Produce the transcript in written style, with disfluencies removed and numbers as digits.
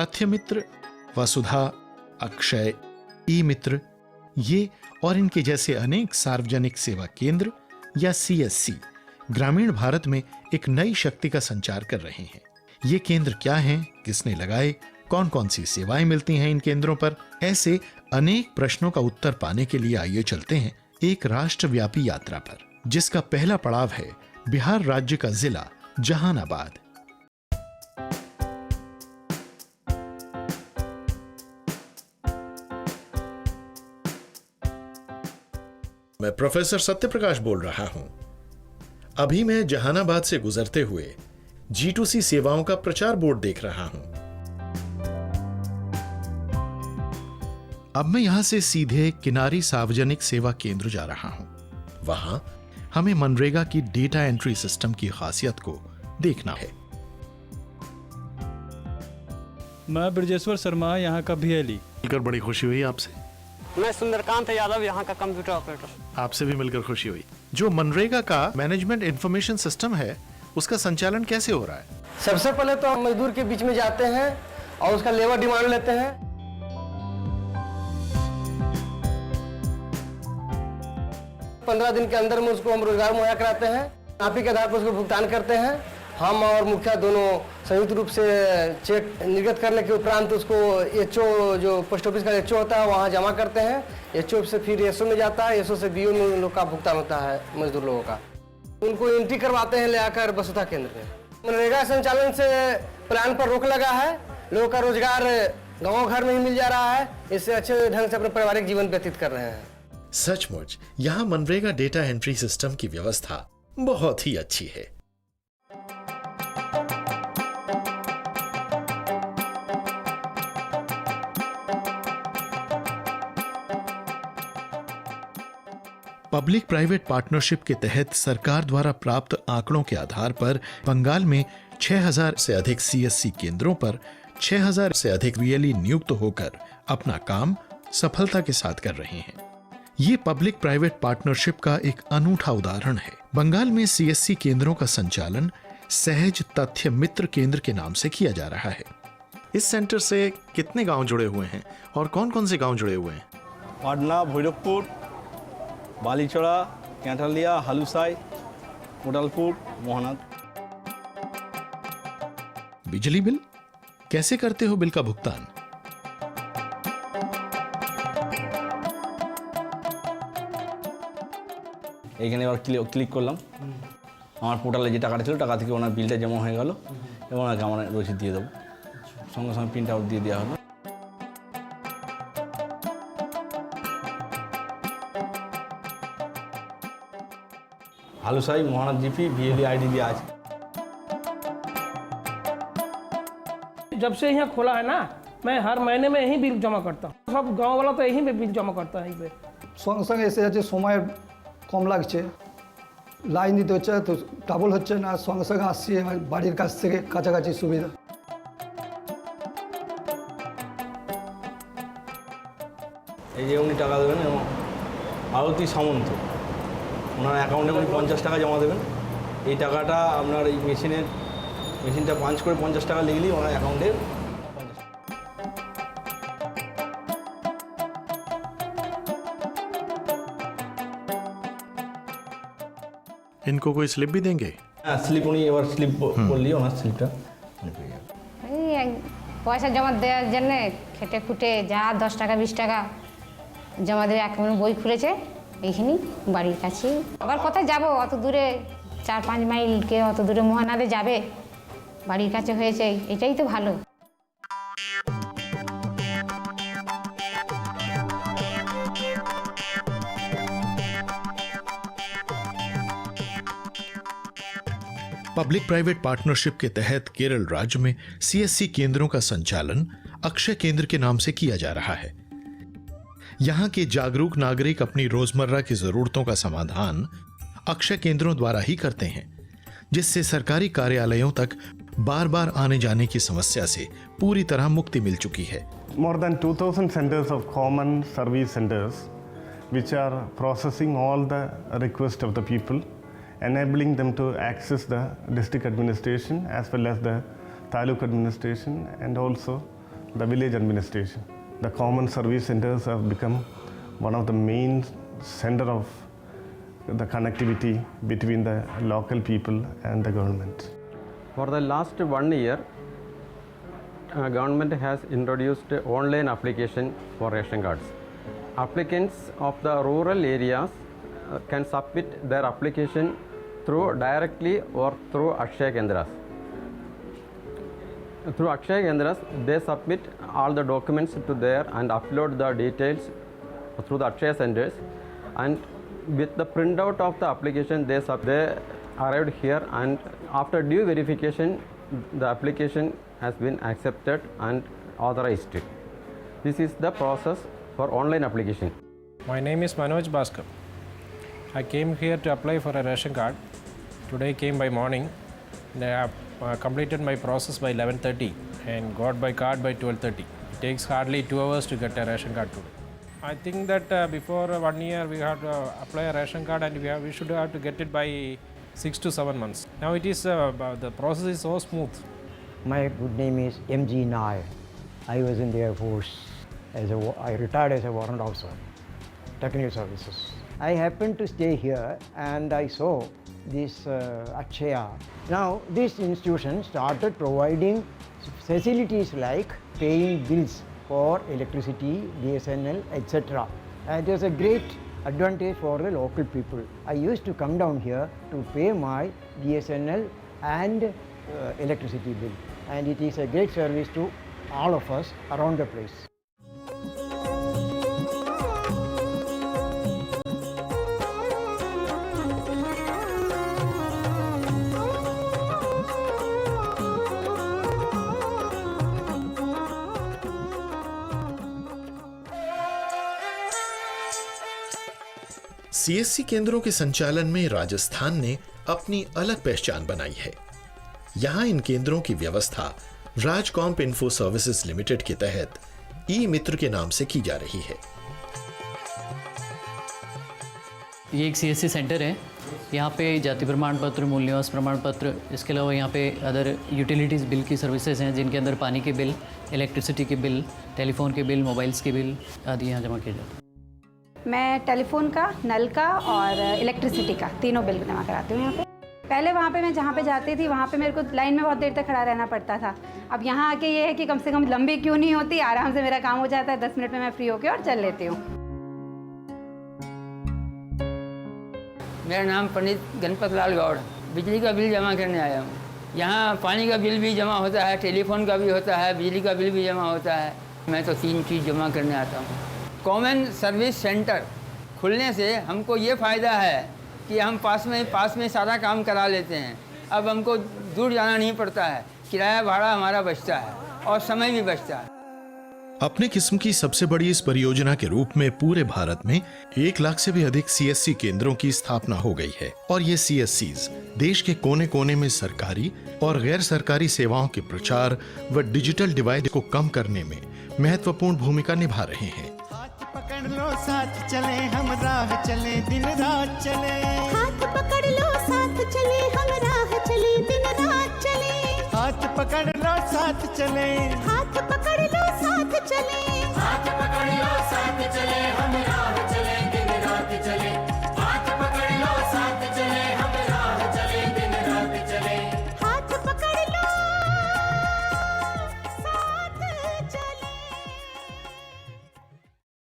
तथ्य मित्र, वसुधा, अक्षय, ई मित्र, ये और इनके जैसे अनेक सार्वजनिक सेवा केंद्र या सीएससी ग्रामीण भारत में एक नई शक्ति का संचार कर रहे हैं। ये केंद्र क्या हैं, किसने लगाए, कौन कौन सी सेवाएं मिलती हैं इन केंद्रों पर, ऐसे अनेक प्रश्नों का उत्तर पाने के लिए आइए चलते हैं एक राष्ट्रव्यापी यात्रा पर, जिसका पहला पड़ाव है बिहार राज्य का जिला जहानाबाद। मैं प्रोफेसर सत्यप्रकाश बोल रहा हूं। अभी मैं जहानाबाद से गुजरते हुए G2C सेवाओं का प्रचार बोर्ड देख रहा हूं। अब मैं यहां से सीधे किनारी सार्वजनिक सेवा केंद्र जा रहा हूं। वहां हमें मनरेगा की डेटा एंट्री सिस्टम की खासियत को देखना है। मैं ब्रजेश्वर शर्मा, यहाँ का VLE। मिलकर बड़ी खुशी हुई आपसे। मैं सुंदरकांत यादव, यहाँ का कंप्यूटर ऑपरेटर। आपसे भी मिलकर खुशी हुई। जो मनरेगा का मैनेजमेंट इंफॉर्मेशन सिस्टम है, उसका संचालन कैसे हो रहा है? सबसे पहले तो हम मजदूर के बीच में जाते हैं और उसका लेबर डिमांड लेते हैं। पंद्रह दिन के अंदर में उसको हम रोजगार मुहैया कराते हैं। नापी के आधार पर उसको भुगतान करते हैं। हम और मुखिया दोनों संयुक्त रूप से चेक निर्गत करने के उपरांत उसको HO, जो पोस्ट ऑफिस का HO होता है, वहाँ जमा करते हैं। HO से फिर SO में जाता है, SO से BO में उन लोग का भुगतान होता है, मजदूर लोगों का। उनको एंट्री करवाते हैं ले आकर वसुधा केंद्र में। मनरेगा संचालन से प्लान पर रोक लगा है। लोगों का रोजगार गाँव घर में ही मिल जा रहा है। इससे अच्छे ढंग से अपने पारिवारिक जीवन व्यतीत कर रहे हैं। सचमुच यहाँ मनरेगा डेटा एंट्री सिस्टम की व्यवस्था बहुत ही अच्छी है। पब्लिक प्राइवेट पार्टनरशिप के तहत सरकार द्वारा प्राप्त आंकड़ों के आधार पर बंगाल में 6000 से अधिक CSC केंद्रों पर 6000 से अधिक VLE नियुक्त होकर अपना काम सफलता के साथ कर रहे हैं। ये पब्लिक प्राइवेट पार्टनरशिप का एक अनूठा उदाहरण है। बंगाल में CSC केंद्रों का संचालन सहज तथ्य मित्र केंद्र के नाम से किया जा रहा है। इस सेंटर से कितने गांव जुड़े हुए हैं और कौन कौन से गांव जुड़े हुए हैं? पाटना, भैरवपुर, बालीचोड़ा, कैंटालिया, हालूसाई, उडलपुर, मोहनाद। बिजली बिल कैसे करते हो? बिल का भुगतान এখানে এবার ক্লিক করলাম। আমার পোর্টালে যে টাকাটা ছিল টাকা থেকে ওনার বিলটা জমা হয়ে গেল এবং ওনাকে আমার রসিদ দিয়ে দেবো। সঙ্গে সঙ্গে প্রিন্ট আউট দিয়ে দেওয়া হলো। हालूसाई, मोहनाद GP, VLE ID भी आज। जब से यहाँ खोला है ना, मैं हर महीने में यही बिल जमा करता हूँ। सब गांव वाला तो यही में बिल जमा करता है। यहीं पे संगे संगे एसे হচ্ছে সময় কম লাগছে, লাইন দিতে হচ্ছে তো ডাবল হচ্ছে না, সঙ্গে সঙ্গে আসছে বাড়ির কাছ থেকে কাছাকাছি সুবিধা। এই যে উনি টাকা দেবেন এবং আরতি সামন্ত, ওনার অ্যাকাউন্টে উনি 50 টাকা জমা দেবেন। এই টাকাটা আপনার এই মেশিনটা পাঞ্চ করে 50 টাকা লিখলেই ওনার অ্যাকাউন্টে। इनको कोई स्लिप भी देंगे? হ্যাঁ, স্লিপ উনি এবার স্লিপ করলেই ওনার স্লিপটা উনি পেয়ে যাবেন। এই পয়সা জমা দেওয়ার জন্য খেটে খুঁটে যা 10 টাকা 20 টাকা জমা দিয়ে অ্যাকাউন্টে বই খুলেছে, এইখানেই বাড়ির কাছে। আবার কোথায় যাব? অত দূরে 4-5 মাইল, কে অত দূরে মহানাদে যাবে? বাড়ির কাছে হয়েছে, এটাই তো ভালো। पब्लिक प्राइवेट पार्टनरशिप के तहत केरल राज्य में CSC केंद्रों का संचालन अक्षय केंद्र के नाम से किया जा रहा है। यहाँ के जागरूक नागरिक अपनी रोजमर्रा की जरूरतों का समाधान अक्षय केंद्रों द्वारा ही करते हैं, जिससे सरकारी कार्यालयों तक बार बार आने जाने की समस्या से पूरी तरह मुक्ति मिल चुकी है। More than 2000 centers of common service centers which are processing all the requests of the people, enabling them to access the district administration as well as the taluk administration and also the village administration. The common service centers have become one of the main center of the connectivity between the local people and the government. For the last 1 year, government has introduced online application for ration cards. Applicants of the rural areas can submit their application through directly or through Akshaya Kendras. Through Akshaya Kendras, they submit all the documents to there and upload the details through the Akshaya centers, and with the printout of the application they arrived here, and after due verification the application has been accepted and authorized. This is the process for online application. My name is Manoj Bhaskar. I came here to apply for a ration card. Today came by morning. I have completed my process by 11:30 and got my card by 12:30. It takes hardly 2 hours to get a ration card today. I think that before 1 year we have to apply a ration card, and we should have to get it by 6 to 7 months. Now it is the process is so smooth. My good name is M.G. Nair. I was in the Air Force. I retired as a warrant officer, technical services. I happened to stay here and I saw this Akshaya. Now this institution started providing facilities like paying bills for electricity, BSNL, etc. And it was a great advantage for the local people. I used to come down here to pay my BSNL and electricity bill, and it is a great service to all of us around the place. CSC केंद्रों के संचालन में राजस्थान ने अपनी अलग पहचान बनाई है। यहां इन केंद्रों की व्यवस्था राजकॉम्प इन्फो सर्विसेज लिमिटेड के तहत ई मित्र के नाम से की जा रही है। ये एक सीएससी सेंटर है। यहाँ पे जाति प्रमाण पत्र, मूल निवास प्रमाण पत्र, इसके अलावा यहाँ पे अदर यूटिलिटीज़ बिल की सर्विसेज हैं, जिनके अंदर पानी के बिल, इलेक्ट्रिसिटी के बिल, टेलीफोन के बिल, मोबाइल्स के बिल आदि यहाँ जमा किए जाते हैं। मैं टेलीफोन का, नल का और इलेक्ट्रिसिटी का तीनों बिल जमा कराती हूँ यहाँ पे। पहले वहाँ पे मैं जहाँ पे जाती थी वहाँ पे मेरे को लाइन में बहुत देर तक खड़ा रहना पड़ता था। अब यहाँ आके ये है कि कम से कम लंबी क्यों नहीं होती, आराम से मेरा काम हो जाता है। 10 मिनट में मैं फ्री होकर और चल लेती हूँ। मेरा नाम पंडित गणपत लाल गौड़। बिजली का बिल जमा करने आया हूँ। यहाँ पानी का बिल भी जमा होता है, टेलीफोन का भी होता है, बिजली का बिल भी जमा होता है। मैं तो 3 चीज़ जमा करने आता हूँ। कॉमन सर्विस सेंटर खुलने से हमको ये फ़ायदा है कि हम पास में सारा काम करा लेते हैं। अब हमको दूर जाना नहीं पड़ता है, किराया भाड़ा हमारा बचता है और समय भी बचता है। अपने किस्म की सबसे बड़ी इस परियोजना के रूप में पूरे भारत में 1 लाख से भी अधिक सीएससी केंद्रों की स्थापना हो गई है, और ये सीएससीज देश के कोने कोने में सरकारी और गैर सरकारी सेवाओं के प्रचार व डिजिटल डिवाइड को कम करने में महत्वपूर्ण भूमिका निभा रहे हैं। पकड़ लो साथ चले हम राह चले दिन रात चले, हाथ पकड़ लो साथ चले हम राह चले दिन रात चले, हाथ पकड़ लो साथ चले, हाथ पकड़ लो साथ चले, हाथ पकड़ लो साथ चले।